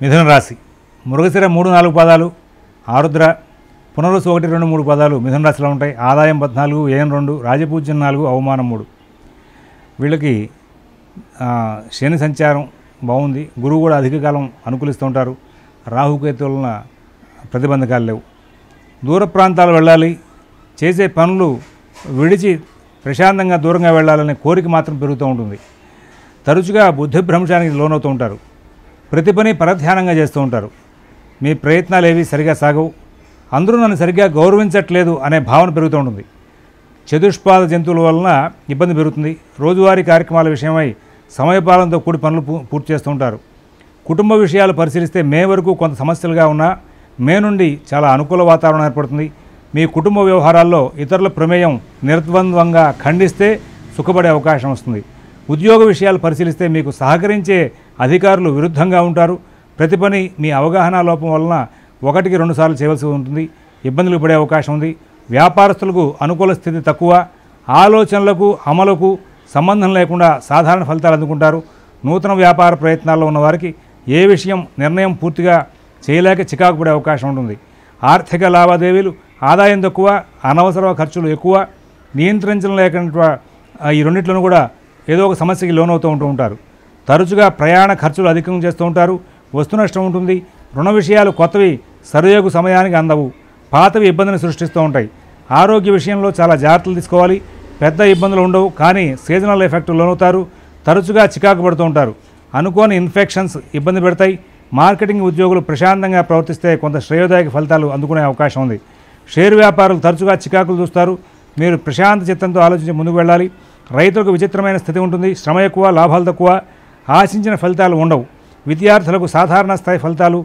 మిథున రాశి మృగశిర 3-4 పాదాలు, ఆరుద్ర, పునర్వసు 1-2-3 పాదాలు మిథున రాశిలో ఉంటాయి. ఆదాయం 14, వ్యయం 2, రాజపూజ్యం 4, అవమానం 3. వీళ్ళకి శని సంచారం బాగుంది. గురువు కూడా అధిక కాలం అనుకూలిస్తూ ఉంటారు. రాహుకేతువుల వలన ప్రతిబంధకాలు లేవు. దూర ప్రాంతాలు వెళ్ళాలి, చేసే పనులు విడిచి ప్రశాంతంగా దూరంగా వెళ్ళాలనే కోరిక మాత్రం పెరుగుతూ ఉంటుంది. తరచుగా బుద్ధిభ్రంశానికి లోనవుతూ ఉంటారు. ప్రతి పని పరధ్యానంగా చేస్తూ ఉంటారు. మీ ప్రయత్నాలు ఏవి సరిగా సాగవు. అందరూ నన్ను సరిగ్గా గౌరవించట్లేదు అనే భావన పెరుగుతూ ఉంటుంది. చతుష్పాద జంతువుల వలన ఇబ్బంది పెరుగుతుంది. రోజువారీ కార్యక్రమాల విషయమై సమయపాలనతో కూడి పనులు పూర్తి చేస్తూ ఉంటారు. కుటుంబ విషయాలు పరిశీలిస్తే మే వరకు కొంత సమస్యలుగా ఉన్నా మే నుండి చాలా అనుకూల వాతావరణం ఏర్పడుతుంది. మీ కుటుంబ వ్యవహారాల్లో ఇతరుల ప్రమేయం నిర్ద్వంద్వంగా ఖండిస్తే సుఖపడే అవకాశం వస్తుంది. ఉద్యోగ విషయాలు పరిశీలిస్తే మీకు సహకరించే అధికారులు విరుద్ధంగా ఉంటారు. ప్రతి పని మీ అవగాహన లోపం వలన 1-2 సార్లు చేయవలసి ఉంటుంది. ఇబ్బందులు పడే అవకాశం ఉంది. వ్యాపారస్తులకు అనుకూల స్థితి తక్కువ. ఆలోచనలకు అమలుకు సంబంధం లేకుండా సాధారణ ఫలితాలు అందుకుంటారు. నూతన వ్యాపార ప్రయత్నాల్లో ఉన్నవారికి ఏ విషయం నిర్ణయం పూర్తిగా చేయలేక చికాకు పడే అవకాశం ఉంటుంది. ఆర్థిక లావాదేవీలు ఆదాయం తక్కువ, అనవసర ఖర్చులు ఎక్కువ. నియంత్రించలేకుండా ఈ రెండింటిలో కూడా ఏదో ఒక సమస్యకి లోనవుతూ ఉంటారు. తరచుగా ప్రయాణ ఖర్చులు అధికం చేస్తూ ఉంటారు. వస్తు నష్టం ఉంటుంది. రుణ విషయాలు కొత్తవి సరియోగు సమయానికి అందవు. పాతవి ఇబ్బందిని సృష్టిస్తూ ఉంటాయి. ఆరోగ్య విషయంలో చాలా జాగ్రత్తలు తీసుకోవాలి. పెద్ద ఇబ్బందులు ఉండవు, కానీ సీజనల్ ఎఫెక్ట్ లోనవుతారు. తరచుగా చికాకు పడుతూ ఉంటారు. అనుకోని ఇన్ఫెక్షన్స్ ఇబ్బంది పెడతాయి. మార్కెటింగ్ ఉద్యోగులు ప్రశాంతంగా ప్రవర్తిస్తే కొంత శ్రేయోదాయక ఫలితాలు అందుకునే అవకాశం ఉంది. షేర్ వ్యాపారులు తరచుగా చికాకులు చూస్తారు. మీరు ప్రశాంత చిత్తంతో ఆలోచించి ముందుకు వెళ్ళాలి. రైతులకు విచిత్రమైన స్థితి ఉంటుంది. శ్రమ ఎక్కువ, లాభాలు తక్కువ. ఆశించిన ఫలితాలు ఉండవు. విద్యార్థులకు సాధారణ స్థాయి ఫలితాలు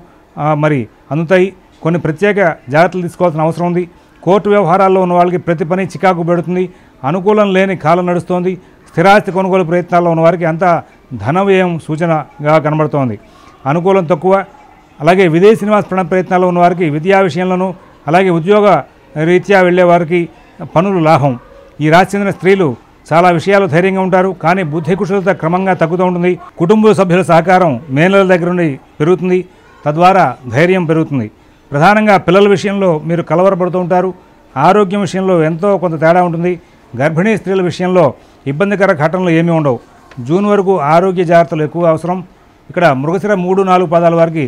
అందుతాయి. కొన్ని ప్రత్యేక జాగ్రత్తలు తీసుకోవాల్సిన అవసరం ఉంది. కోర్టు వ్యవహారాల్లో ఉన్న వాళ్ళకి ప్రతి పని చికాకు పెడుతుంది. అనుకూలం లేని కాలం నడుస్తోంది. స్థిరాస్తి కొనుగోలు ప్రయత్నాల్లో ఉన్నవారికి అంతా ధన వ్యయం సూచనగా కనబడుతోంది. అనుకూలం తక్కువ. అలాగే విదేశీ నివాస ప్రయత్నాల్లో ఉన్నవారికి విద్యా విషయంలోనూ, అలాగే ఉద్యోగ రీత్యా వెళ్ళే వారికి పనులు లాభం. ఈ రాశి చెందిన స్త్రీలు చాలా విషయాలు ధైర్యంగా ఉంటారు, కానీ బుద్ధి కుశలత క్రమంగా తగ్గుతూ ఉంటుంది. కుటుంబ సభ్యుల సహకారం మేనల దగ్గర నుండి పెరుగుతుంది. తద్వారా ధైర్యం పెరుగుతుంది. ప్రధానంగా పిల్లల విషయంలో మీరు కలవరపడుతూ ఉంటారు. ఆరోగ్యం విషయంలో ఎంతో కొంత తేడా ఉంటుంది. గర్భిణీ స్త్రీల విషయంలో ఇబ్బందికర ఘటనలు ఏమీ ఉండవు. జూన్ వరకు ఆరోగ్య జాగ్రత్తలు ఎక్కువ అవసరం. ఇక్కడ మృగశిర 3-4 పాదాల వారికి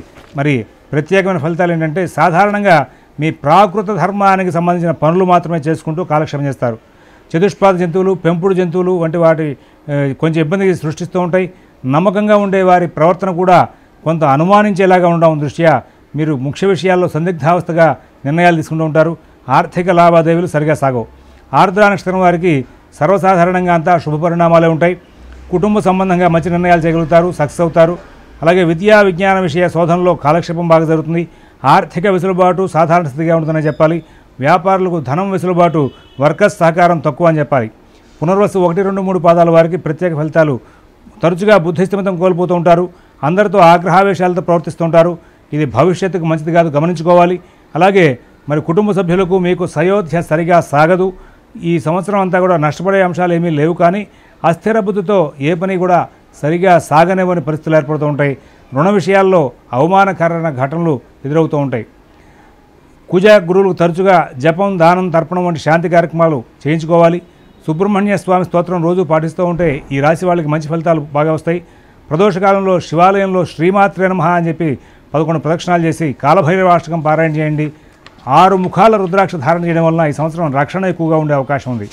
ప్రత్యేకమైన ఫలితాలు ఏంటంటే, సాధారణంగా మీ ప్రాకృత ధర్మానికి సంబంధించిన పనులు మాత్రమే చేసుకుంటూ కాలక్షేపం చేస్తారు. చతుష్పాద జంతువులు, పెంపుడు జంతువులు వంటి వాటి కొంచెం ఇబ్బంది సృష్టిస్తూ ఉంటాయి. నమ్మకంగా ఉండే వారి ప్రవర్తన కూడా కొంత అనుమానించేలాగా ఉండడం దృష్ట్యా మీరు ముఖ్య విషయాల్లో సందిగ్ధావస్థగా నిర్ణయాలు తీసుకుంటూ ఉంటారు. ఆర్థిక లావాదేవీలు సరిగా సాగవు. ఆర్ద్ర నక్షత్రం వారికి సర్వసాధారణంగా అంతా శుభ పరిణామాలే ఉంటాయి. కుటుంబ సంబంధంగా మంచి నిర్ణయాలు చేయగలుగుతారు, సక్సెస్ అవుతారు. అలాగే విద్యా విజ్ఞాన విషయ శోధనలో కాలక్షేపం బాగా జరుగుతుంది. ఆర్థిక వెసులుబాటు సాధారణ స్థితిగా ఉంటుందని చెప్పాలి. వ్యాపారులకు ధనం వెసులుబాటు, వర్కర్స్ సహకారం తక్కువ అని చెప్పాలి. పునర్వసు 1-2-3 పాదాల వారికి ప్రత్యేక ఫలితాలు. తరచుగా బుద్ధిస్థిమితం కోల్పోతూ ఉంటారు. అందరితో ఆగ్రహావేశాలతో ప్రవర్తిస్తూ ఉంటారు. ఇది భవిష్యత్తుకు మంచిది కాదు, గమనించుకోవాలి. అలాగే కుటుంబ సభ్యులకు మీకు సయోధ్య సరిగా సాగదు. ఈ సంవత్సరం అంతా కూడా నష్టపడే అంశాలు ఏమీ లేవు, కానీ అస్థిర బుద్ధితో ఏ పని కూడా సరిగా సాగనివ్వని పరిస్థితులు ఏర్పడుతూ ఉంటాయి. రుణ విషయాల్లో అవమానకరమైన ఘటనలు ఎదురవుతూ ఉంటాయి. కుజ గురువులకు తరచుగా జపం, దానం, తర్పణం వంటి శాంతి కార్యక్రమాలు చేయించుకోవాలి. సుబ్రహ్మణ్య స్వామి స్తోత్రం రోజు పాటిస్తూ ఉంటే ఈ రాశి వాళ్ళకి మంచి ఫలితాలు బాగా వస్తాయి. ప్రదోషకాలంలో శివాలయంలో శ్రీమాత్రే నమః అని చెప్పి 11 ప్రదక్షిణాలు చేసి కాలభైరవాష్టకం పారాయణ చేయండి. 6 ముఖాల రుద్రాక్ష ధారణ చేయడం వలన ఈ సంవత్సరం రక్షణ ఎక్కువగా ఉండే అవకాశం ఉంది.